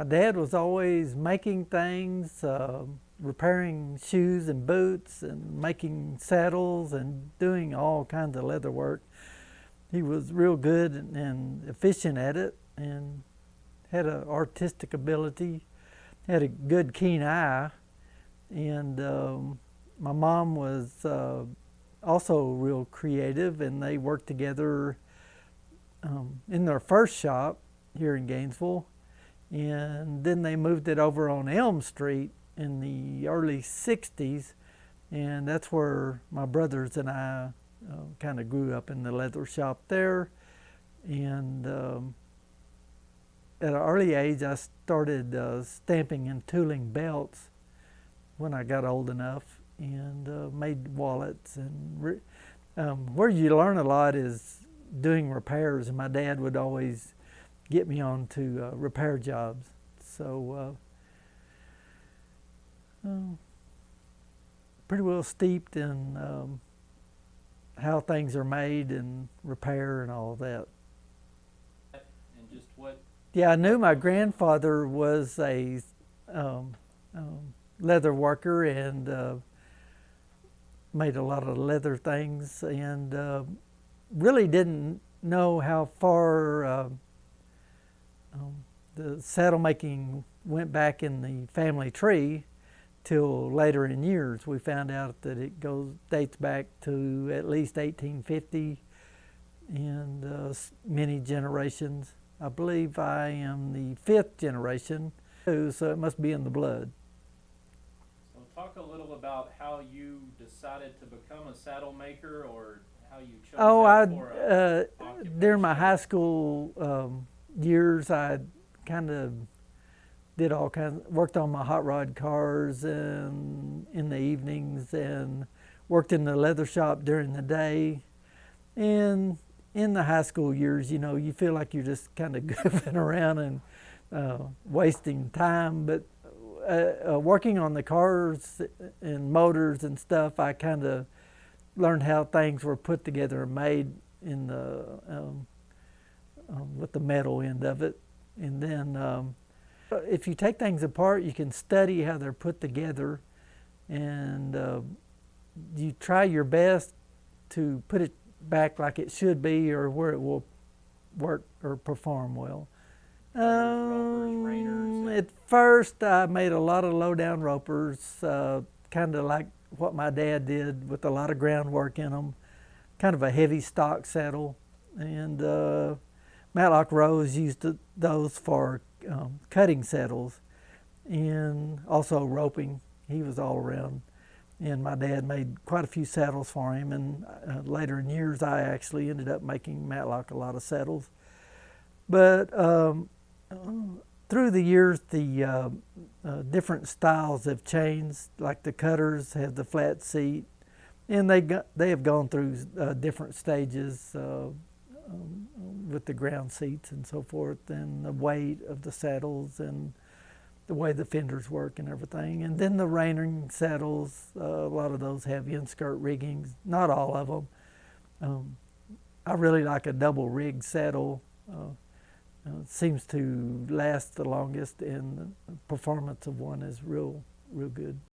My dad was always making things, repairing shoes and boots and making saddles and doing all kinds of leather work. He was real good and efficient at it and had an artistic ability, had a good keen eye. And my mom was also real creative, and they worked together in their first shop here in Gainesville. And then they moved it over on Elm Street in the early 60s, and that's where my brothers and I kind of grew up, in the leather shop there. And at an early age I started stamping and tooling belts when I got old enough, and made wallets. And where you learn a lot is doing repairs, and my dad would always get me on to repair jobs. So pretty well steeped in how things are made and repair and all that. And just what? Yeah, I knew my grandfather was a leather worker and made a lot of leather things, and really didn't know how far the saddle making went back in the family tree till later in years. We found out that it dates back to at least 1850 and many generations. I believe I am the 5th generation, so it must be in the blood. So talk a little about how you decided to become a saddle maker, or how you chose that for during my high school years, I kind of did all kinds, worked on my hot rod cars and in the evenings, and worked in the leather shop during the day. And in the high school years, you know, you feel like you're just kind of goofing around and wasting time. But working on the cars and motors and stuff, I kind of learned how things were put together and made in the with the metal end of it. And then if you take things apart, you can study how they're put together, and you try your best to put it back like it should be, or where it will work or perform well. At first I made a lot of low-down ropers, kind of like what my dad did, with a lot of groundwork in them, kind of a heavy stock saddle. And Matlock Rose used those for cutting saddles, and also roping. He was all around. And my dad made quite a few saddles for him, and later in years I actually ended up making Matlock a lot of saddles. But through the years, the different styles have changed. Like the cutters have the flat seat, and they have gone through different stages with the ground seats and so forth, and the weight of the saddles and the way the fenders work and everything. And then the reining saddles, a lot of those have in-skirt riggings, not all of them. I really like a double rig saddle. It seems to last the longest, and the performance of one is real good.